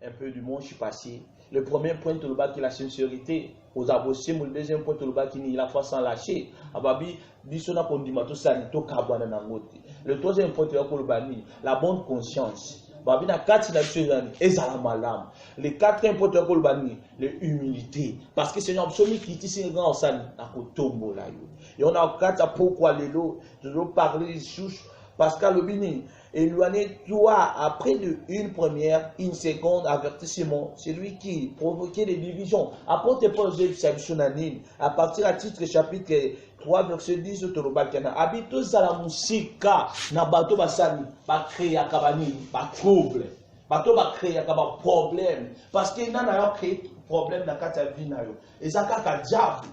un peu du monde, je suis passé. Le premier point de l'Oba qui est la sincérité. Aux abossés, le deuxième point de l'Oba qui est la foi sans lâcher. Ababi, bisona pondimato sanito kabana nangote. Le troisième point de l'Oba, la bonne conscience. Babi na kati na tshezani ezala malam. Le quatrième point de l'Oba, l'humilité. Parce que Seigneur absolu qui dit c'est grand sani na kotombo la yo. Et on a quatre pourquoi les lots, je dois parler des souches. Pascal Lobini, éloignez-toi après une première, une seconde avertissement. C'est lui qui provoquait les divisions. Apportez pas aux exceptionnels. À partir du titre chapitre 3, verset 10 de Torobakana. Habitos à la musique, na bato basani, ba créer akabani, ba trouble. Bato ba créer akaba problème. Parce qu'il n'a pas créé problème dans la vie. Et ça, c'est diable.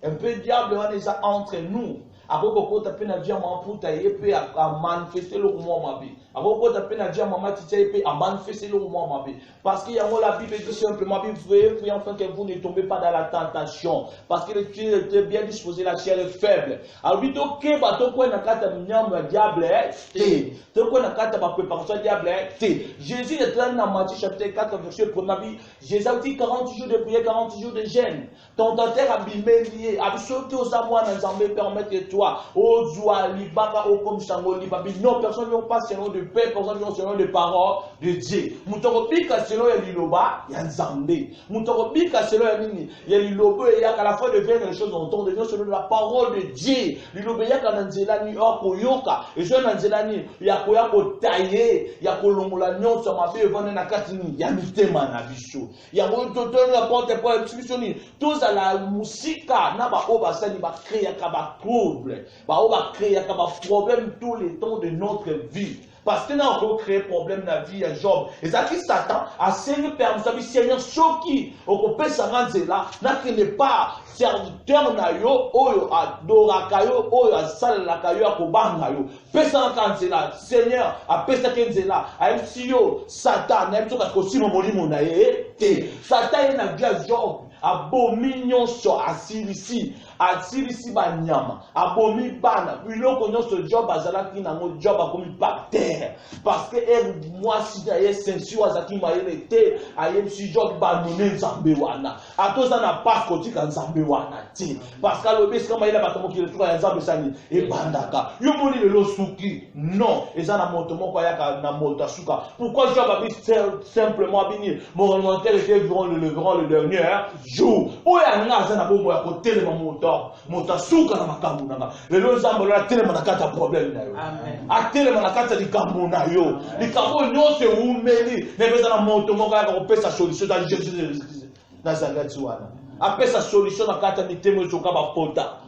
Un peu diable, on est entre nous. Aboko kota pena dia mamputa yepe a manifester le mouvement mabi. Aboko kota pena dia mama titi yepe a manifester le mouvement mabi. Parce qu'il y a la Bible dit simplement Bible puis enfin que vous ne tombez pas dans la tentation. Parce que le Dieu était bien disposé, la chair est faible. Alors bito ke bato ko na kata nyamba diable te. To ko na kata ba préparation diable te. Jésus est dans Matthieu chapitre 4 verset 1er. Jésus a dit 40 jours de prière, 40 jours de jeûne. Tentateur abîmé lié, absolument aux amours dans Zambé permettre toi. Non, personne ne passe selon de paix, personne ne selon les paroles de Dieu. Moutopika selon Liloba, il y a Zambé. Moutopika selon Liloba, il y a qu'à la fois de faire les choses en temps de Dieu selon la parole de Dieu. Liloba, il y a qu'à Nanzelani, Okoyoka, et je Nanzelani, il y a Koyako taillé, il y a Kolongola, Nyon, Samabe, Vanena Katini, il y a Mitema Nabicho. Il y a Moutopika, la porte pour l'expulsionner. Tous à la musique, Naba Obasani, va créer un trouble. On va créer un problème tous les temps de notre vie. Parce que nous avons créé un problème dans la vie à Job. Et ça qui s'attend à Seigneur Père, nous avons Seigneur Choki, au peut s'arranger là, n'a n'est pas serviteur nayo, oyo adorakayo, oyo asalakayo, akobangayo. Pesankanze là, Seigneur, a pesankanze là, a MCO, Satan, n'a pas de molimo naye, Satan n'a bien Job. Abomi nyonso asirisi banyama abomi bana biloko nyonso Job azalaki nango Job akomi bactère parce que moi si aye sensu azaki mayele te aye si Job banone nzambe wana atoza na pas kotika nzambe wana ti parce que alobi kama ile batomo ki letuka ya nzambe sani e bandaka yo moni lelo suki non eza na moto moko ayaka na moto suka pourquoi Job a simplement bini mon commentaire était durant le dernier jour oya ngaza na bombo ya kotelema moto suka na makambo nanga lelo nzambe la telema na kata problème na yo a telema na kata likambo na yo likambo nyonse umeli nebeza na moto moko ya kopesa solution dans Jésus Nazareth wana apesa solution na kata mitemo zoka ba pota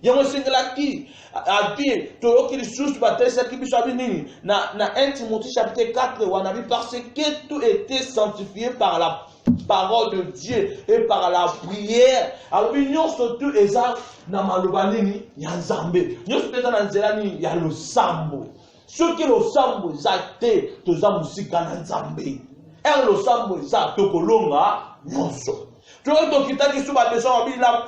yango singelaki a dit toloki les sources batesa ki biso abini na 1 Timothée chapitre 4 wana parce que tout était sanctifié par la parole de Dieu et par la prière. Alors l'union surtout eza na malobanini ya nzambe. Nyo surtout na nzelani ya losambo. Ce qui losambo zate toza musika na nzambe. Er losambo za tokolonga nyonso. La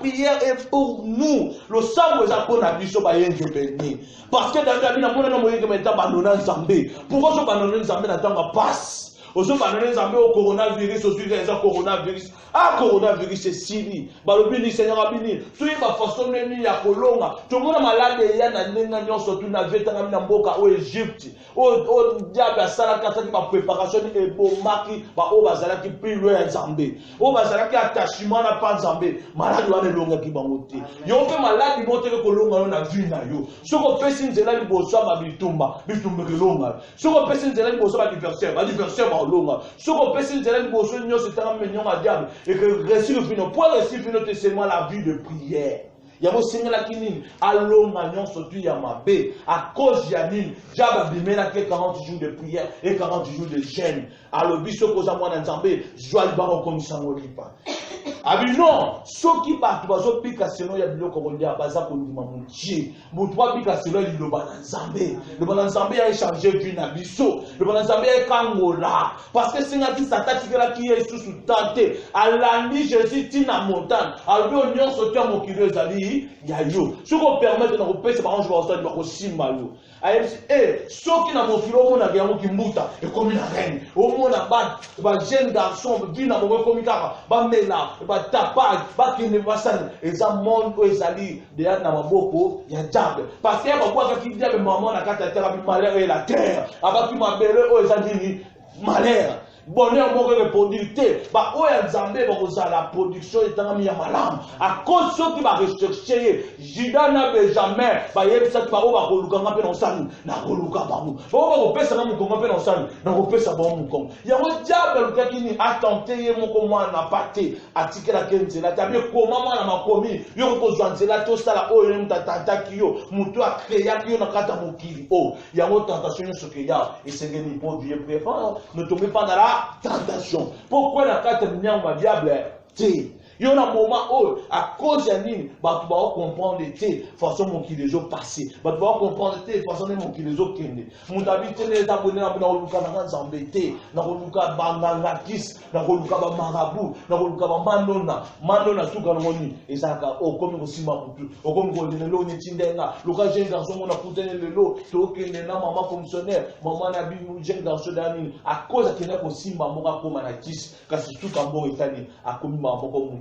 prière est pour nous. Le sang est pour la biso ba yenge béni. Parce que dans la vie, on a un moyen de mettre un zambé. Pourquoi ce banane zambé n'attend passe? Ozo banane zambé au coronavirus, au sujet des coronavirus. Ah, coronavirus c'est Syrie. Balobini Seigneur abini. Soyez pas façon ni ya kolonga. Tout le monde malade ya na nenga nyonso tu na vetanga na mboka au Égypte. Au diable sala kataki ba préparation et bomaki ba o bazala ki pilwe zambé. O bazala ki attachement na pa zambé. Malade wana longa ki bangote. Yo pe malade monte ko longa na vie na yo. Soko pesi nzela liboso ba bitumba ke longa. Soko pesi nzela liboso ba diversaire ba longa. Soko pesi nzela liboso nyonso tanga menyo ma diable. Et que réussir le final, pour réussir le final, c'est seulement la vie de prière. Il y a aussi la kinine, allô, magnon, surtout Yamabe, à cause Yanine, Jab Bimena, 40 jours de prière et 40 jours de jeûne. Alors, biso cause à moi dans Zambé, joie le baron comme ça, Abi non, ceux qui partent, bazo pika seno ya bilo korondia baza kondima munchi. Mutwa pika seno li lo bananzambe. Le bananzambe a échangé vie na biso. Le bananzambe a kangola. Parce que singa ti satati kela ki yesu sous tante. Alandi Jésus ti na montagne. Albi onyon sotia mokilo ezali ya yo. Ce qu'on permet de nous repérer par ange va au stade de simba yo. soki na mokili omona yango kimbuta ekomi na reine omona ba jeune garçon bina bango ekomi kaka bamela batapage bakende basani eza monde oyo ezali deya na maboko ya diable parce que babwakaki diable mama na kati ya terre abi malheur et la terre abaki mabele oyo eza nini malheur bonheur moko reproduire te ba oyo nzambe bakozala la production etangami ya malamu à cause soki barecherche ye Juda na Benjamin bayebisaki bao bakolukanga mpe na osani na koluka bango bao bakopesanga mokongo mpe na osani na kopesa bango mokongo yango diable alukaki ni atente ye moko mwana pa te atikelaki nzela te abi koma mwana makomi yo kokozwa nzela te osala oyo ye moto atantaki yo moto akreaki yo na kati ya mokili oyo yango tentation nyonso ke ya esengeli mpo vie préférence ne tombez pas dans la tentation. Pourquoi la carte de diable T. Il y a un moment où, à cause de nini, tu vas comprendre de façon mon qui les ont passé. Tu vas comprendre de façon mon qui les ont kende. Mon habitude les abonnés na luka na zambete, na luka bangangakis, na luka ba marabout, na luka ba mandona tout kanoni. Et ça o comme aussi ma kutu, o comme ko le lo ni tindenga, luka jeune garçon on a couté le lo, to kende na maman fonctionnaire, maman na bi jeune garçon dani. À cause de kena ko simba moka ko manakis, kasi tout kambo etani, a komi ma boko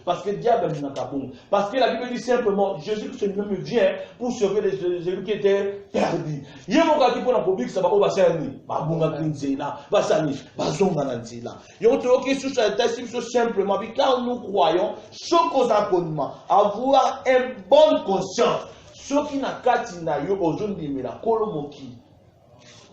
parce que diable n'a pas bon. Parce que la Bible dit simplement Jésus-Christ lui-même vient pour sauver celui qui était perdu. Il y a mon gars qui pour la public ça va au bassin ba bunga kinzela basani bazonga na nzela. Yo to ki sous cette simplement car nous croyons ce qu'on a connement avoir une bonne conscience. Ce qui n'a kati na yo aujourd'hui mais la kolomoki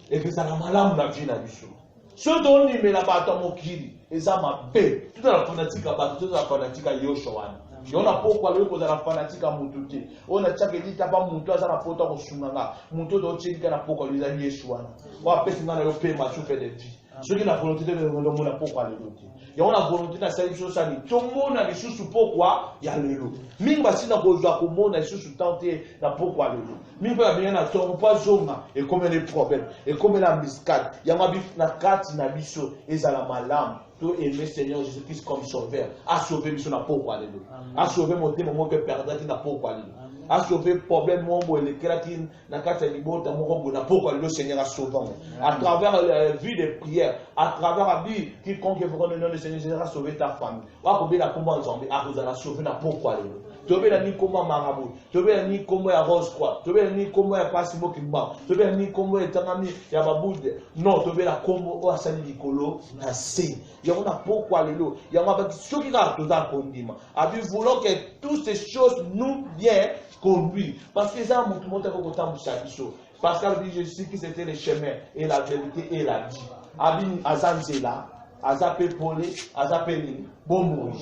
et que ça la malamu na vie na biso. Ce dont il met la bataille mokili, et ça m'a bé. Toute la fanatique à battre, toute la fanatique à Yoshoan. On a pourquoi le cause de la fanatique à Moutouté. On a chaque dit t'as pas Moutou à la photo au Sunanga. Moutou de Tchèque à la pourquoi les amis Yeshua. On a fait dans le pays matou fait des vies. Ceux qui ont la volonté de le monde a pourquoi les autres. Et on a volonté de salir sur ça. Tout le monde a des choses pourquoi il y a le lot. Ming basi na kozwa ko monde a des choses tenter na pourquoi le lot. Ming pas bien na ton pas zoma et comme les problèmes et comme la miscade. Il y a ma bif na kati na biso ezala malam. Tout aimer Seigneur Jésus-Christ comme sauveur. A sauver biso na pourquoi le lot. A sauver mon témoin mon que perdre qui na pourquoi le lot. A sauver problème mon bo le kratin na kati ya libota mon bo na pourquoi le Seigneur a sauvé. À travers la vie de prière, à travers la vie quiconque évoque le nom du Seigneur Jésus a sauvé ta famille. Wa ko be na komba nzambe a kozala sauver na pourquoi le lot. Tobe na ni komba marabout, tobe na ni komba ya rose croix, tobe na ni komba ya pasimo kimba, tobe na ni komba ya tangami ya babude. Non, tobe la kombo o asali likolo na se. On a pourquoi le lot. Il y a ceux qui ont tout ça condiment. Abi voulons que toutes ces choses nous viennent conduire. Parce que ça montre mon temps pour chaque chose. Parce que je sais que c'était le chemin et la vérité et la vie. Abi azanzela, azape polé, azape ni bon mourir.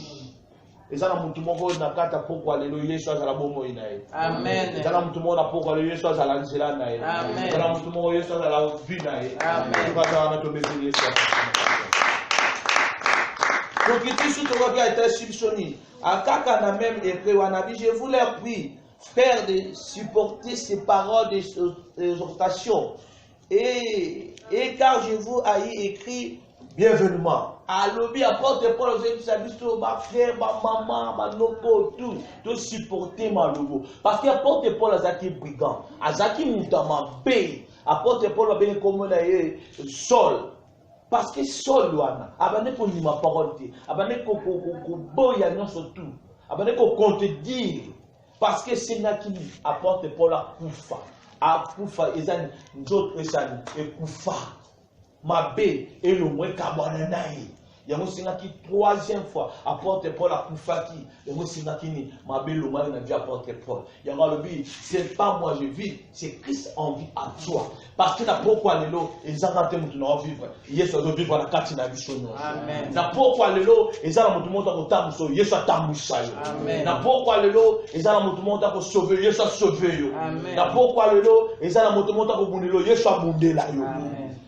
Et ça montre mon temps na kata pourquoi le lot Yesu azala bon mourir nae. Amen. Et ça montre mon temps pourquoi le Yesu azala nzela nae. Amen. Et ça montre mon Yesu azala vie nae. Amen. On va faire notre bénédiction. Donc, il dit tout le été subsonné. À Kaka n'a même écrit, je voulais puis faire de supporter ces paroles d'exhortation. Et car je vous ai écrit bienvenument. À l'objet, apporte Paul aux églises, ma frère, ma maman, ma noko, tout supporter ma logo. Parce qu'apporte Paul à Zaki brigand, à Zaki moutama paye, apporte Paul à bien comme sol. Parce que seul loana, abane ko ni ma parole, abane ko boya non surtout, abane ko contredire, parce que c'est là qui apporte pour la koufa, a koufa ezan d'autres ezan et koufa, ma bé et le moins kabananaï. Il y a aussi qui troisième fois apporte Paul à Koufaki. Il y a aussi qui ni ma belle le mal n'a déjà apporté Paul. Il y a le but, c'est pas moi je vis, c'est Christ en vie à toi. Parce que n'a pourquoi les lots, ils ont raté mon tour vivre. Yes, on doit vivre la carte na biso. Amen. N'a pourquoi les lots, ils ont mon tour au tamuso. Yes, à tamusa. Amen. N'a pourquoi les lots, ils ont mon tour pour sauver. Yes, à sauver yo. Amen. N'a pourquoi les lots, ils ont mon tour pour bundelo. Yes, à bundela yo.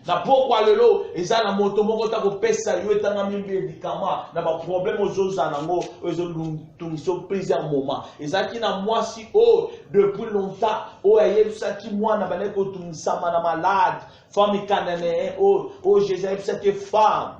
Na pourquoi le lot eza na moto moko ta ko pesa yo etanga mi médicament na ba problème ozoza nango ezolungiso plusieurs moments ezaki na mwasi o depuis longtemps o ayebisaki mwana bane ko tumisama na malade femme kanane o Jésus ayebisaki femme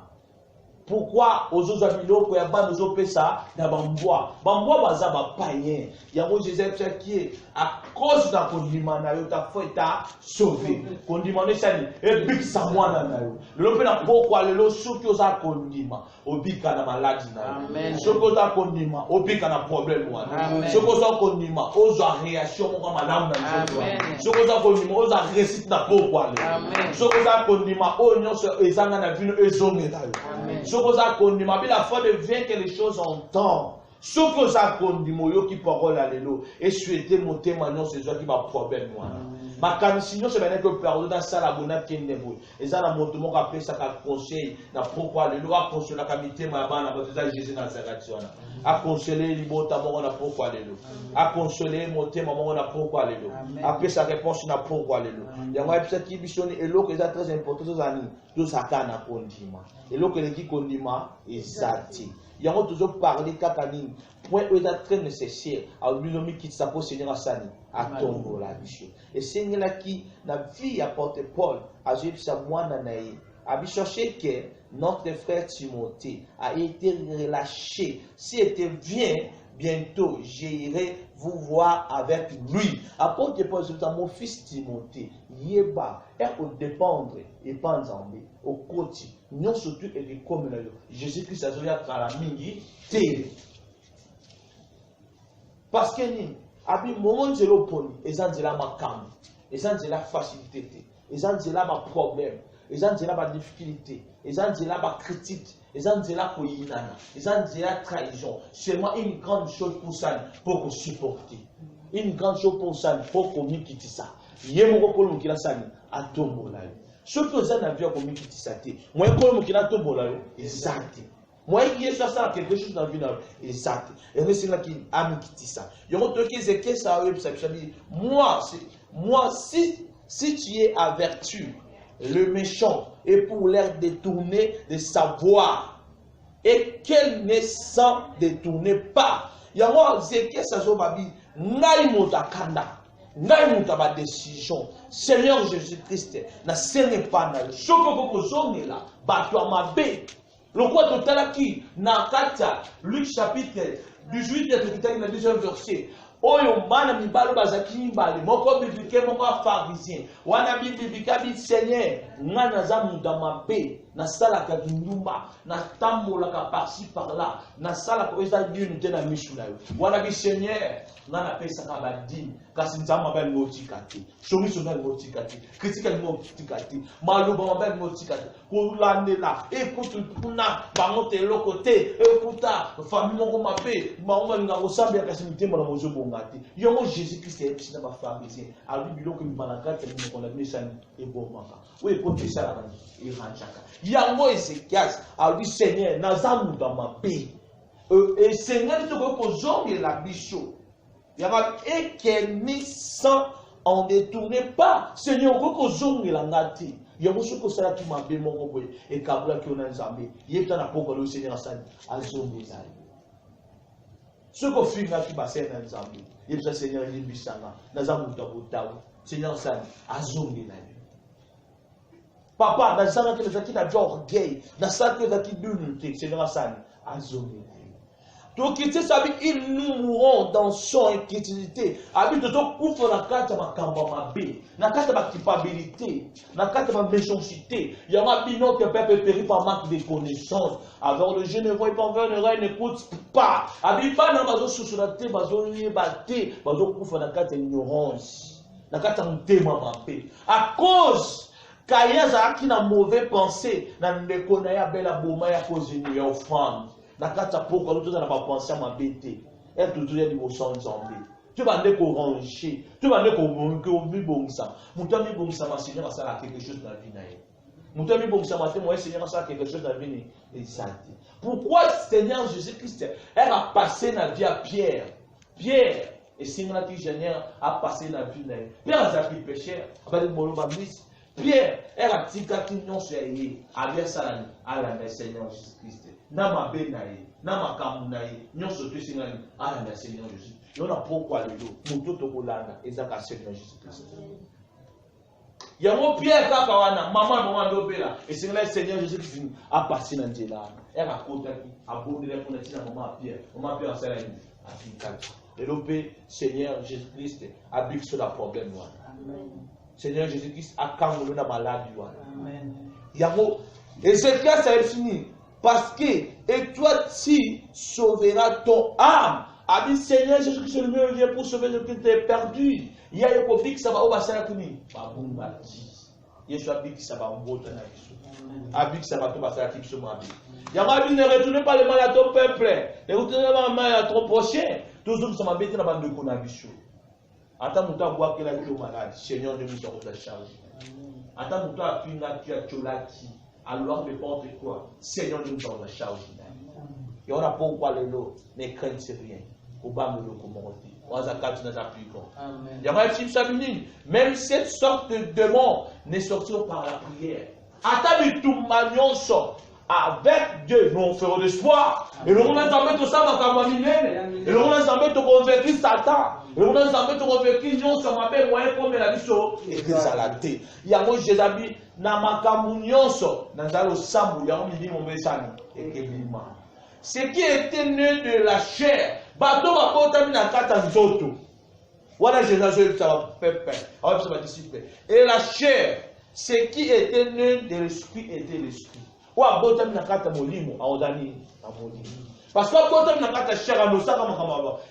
Pourquoi aux autres biloko ya ba nous pesa na bamboa baza ba païen yango Jésus qui à cause da kondima na yo ta foi ta sauvé kondima ne sali e big samwana na yo le pe na pourquoi le lo soki oza kondima obika na maladie na yo soki oza kondima obika na problème wana soki oza kondima oza réaction moko madame na yo soki oza kondima oza réussite na pourquoi le soki oza kondima o nyonso ezanga na vino ezongela yo la foi devient quelque chose en temps. Sauf que ça condimo yo qui parole à l'élo et souhaiter monter maintenant c'est toi qui va problème moi. Ma canisinon c'est bien que pardon dans ça la bonne qui n'est pas. Et ça la montement après ça qu'a conseil na pourquoi l'élo a conseillé la comité ma bana dans Jésus Nazareth a conseillé libota mon na pourquoi l'élo a conseillé monter maman na pourquoi l'élo après sa réponse na pourquoi l'élo. Il y a un épisode qui missionne et l'eau qui est très important aux amis tout ça kana condima et l'eau qui condima exacti. Il y a toujours parlé kakani point où est très nécessaire à l'homme qui s'appelle Seigneur Sani à tomber la vie et Seigneur là qui na vie apporte Paul à Jésus sa moine naïe a cherché que notre frère Timothée a été relâché si était bien bientôt j'irai vous voir avec lui. Apôtre Paul dit mon fils Timothée yeba est au dépendre et pas ensemble au côté non surtout et comme Jésus-Christ a dit à la mingi té parce que ni abi moment de l'oponi et en la makam et en la facilité et en la ma problème et en la ma difficulté et en la ma critique et en la koyinana et en la trahison seulement une grande chose pour ça pour qu'on supporter une grande chose pour ça pour qu'on quitte ça yemo ko ko kila sani atombola ce que vous avez vu comme quitte ça moi ko kila tombola exact moi qui est ça quelque chose dans vie exact et c'est là qui a mis quitte ça yo to ki c'est que ça moi si tu es averti le méchant et pour l'air détourné de savoir et qu'elle ne s'en détourne pas. Il y a moi c'est que ça soit babi ngai motakanda ngai motaba décision Seigneur Jésus-Christ na sene pas na choko ko zongi là bato amabe le quoi total qui na kata Luc chapitre 18 de la deuxième verset oyo bana mibalo bazaki mbali moko biblike moko pharisien wana biblika bi Seigneur ngana za muda mabe na sala ka ndumba na tambola ka par-ci par-là na sala ko eza unité na mishuna yo wana bi Seigneur ngana pesa ka badini kasi nzama ba ngotikati shomiso na ngotikati kritika ngotikati maluba ba ngotikati ko landela écoute kuna bangote lokote écouta famille moko mabe bango nga kosambia kasi mitemba na mozo ngati yongo Jésus-Christ est petit dans ma famille a lui biloko malakata ni ko la mission et bon maka oui pour ça la et ranchaka yango Ezekias a lui Seigneur nazamu dans ma paix et Seigneur tu ko zonge la bicho yaba et qu'elle ni sans en détourne pas Seigneur ko zonge la ngati yango soko sala ki mabe moko boye et kabula ki ona nzambe yebta na poko le Seigneur asani azonge zali ce qu'on fait là qui passe dans les amis, il y a Seigneur il bisanga, nazamu tabotawu, Seigneur san azongi na lui. Papa, nazanga que les qui a orgueil, nazanga que qui d'unité, Seigneur san azongi na lui. Donc il sabi ils nous mourront dans son inquiétude. Abi to kufa na kata makamba mabe, na kata ba culpabilité, na kata ba méchanceté. Il y a ma bino que peuple périt par manque de connaissances. Alors le jeune ne voit pas vers l'oreille n'écoute pas. Abi pas na bazo susuraté, bazo yebate, bazo kufa na kata ignorance. Na kata mtema mabe. À cause Kayaza qui n'a mauvais pensée, na ndeko na ya bela boma ya cause ni offrande. Na kata pourquoi nous na pas penser à ma bête elle toujours dit au son zombie tu vas ne ko ranger tu vas ne ko mi bongsa mutami bongsa ma Seigneur ça quelque chose dans la vie naïe mutami bongsa ma moi Seigneur ça quelque chose dans la vie exact pourquoi Seigneur Jésus-Christ elle a passé la vie à Pierre et Seigneur qui Seigneur a passé la vie naïe Pierre a été pécheur avec le Pierre elle a dit que non c'est avec ça à la Seigneur Jésus-Christ na mabe na ye na makamu na ye nyonso to singani ala na Seigneur Jésus yona pourquoi le moto to kolanda ezaka Seigneur Jésus Christ Il y a mon Pierre Kakawana, maman d'Opéla. Et c'est le Seigneur Jésus-Christ a passé dans le là. Elle a compté, a abordé pour la maman Pierre. Maman Pierre, c'est la et l'opé, Seigneur Jésus-Christ a bu sur le problème. Seigneur Jésus-Christ a calmé la maladie. Amen. Et c'est cas ça est fini. Parce que, et toi, tu sauveras ton âme. A dit Seigneur Jésus-Christ, le mieux vient pour sauver ce qui t'est perdu. Il y a un conflit qui va au bassin à Kuni. Pas bon, bâti. Il y a un qui ça va au bout de la vie. Abik ça va tout bassin à Kipso Mabi. Il y a un ne retournez pas le mal à ton peuple. Ne retournez pas le mal à ton prochain. Tous ceux qui sont embêtés dans la bande de Konabicho. Attends, mon temps, boire que la vie est malade. Seigneur, de nous sommes la charge. Attends, mon temps, à finir, tu as Tcholaki. Alors, n'importe quoi. Seigneur, de nous sommes la charge. Et on n'a pas quoi les lots. Ne craignez rien. Au bas de l'eau, comment on dit. On a quatre dans la pluie. Il y a un film samedi. Même cette sorte de démons ne sortiront par la prière. Attends, tout manion sort. Avec Dieu, nous ferons l'espoir. Et nous allons mettre tout ça dans la famille. Et nous allons mettre convertir Satan. Et nous allons mettre convertir nous, ça m'appelle moyen comme la vie. Et que ça l'a été. Il y a un Jézabi, Namakamunionso, dans le Sambu, il y a un midi, mon message. Et que Bima. Ce qui était né de la chair, bateau va pas terminer à 4 ans. Voilà, Jésus, ça va faire peur. Ça va dissiper. Et la chair, ce qui était né de l'esprit était l'esprit. Parce que quand on a chair à nos sacs,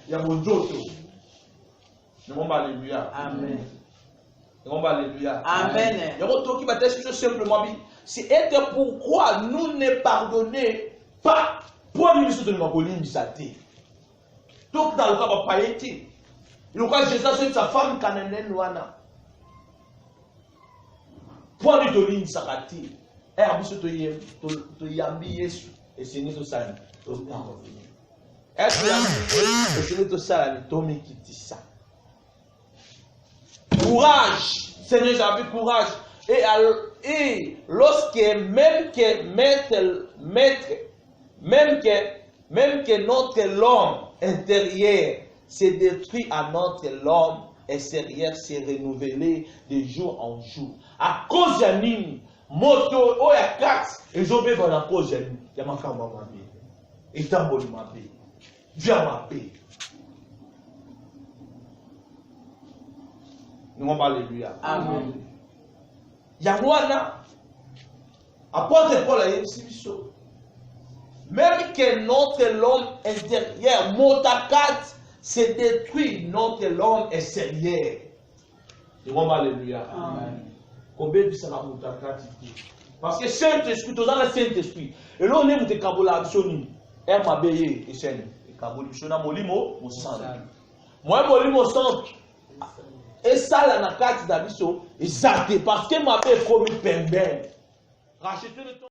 il y a mon joto. Alléluia. Amen. Alléluia. Amen. Il y a un truc qui va être simplement. C'est être pourquoi nous ne pardonnons pas. Pour nous, nous sommes dans le saté. Donc, dans le cas de païété, le cas de Jésus, c'est sa femme cananéenne. Pour nous, nous sommes saté. Et à vous, tu yambi Yesu. Et c'est nous, ça. Et c'est nous, ça. Ça. Courage. Seigneur, j'avais courage. Et lorsque même que notre l'homme intérieur se détruit à notre l'homme extérieur s'est renouvelé de jour en jour. À cause de nous, moto, oh ya quatre, et j'obéis à cause de nous. Il y a ma femme à ma vie. Et tant bon ma vie. Dieu ma paix. Nous allons alléluia. Amen. Yahwana, apôtre Paul a dit même que notre l'homme intérieur, motakat, se détruit notre l'homme extérieur. Nous allons alléluia. Amen. Combien de ça va motakat? Parce que Saint-Esprit, tu as le Saint-Esprit. Et là, on est de Kabola Absoni. Elle m'a payé. Et c'est Kabola Absoni. Molimo, mon sang. Moi, Molimo, sang. Et ça, la nakati d'Abisso, exact. Parce que m'a payé comme une pembe. Racheter le temps.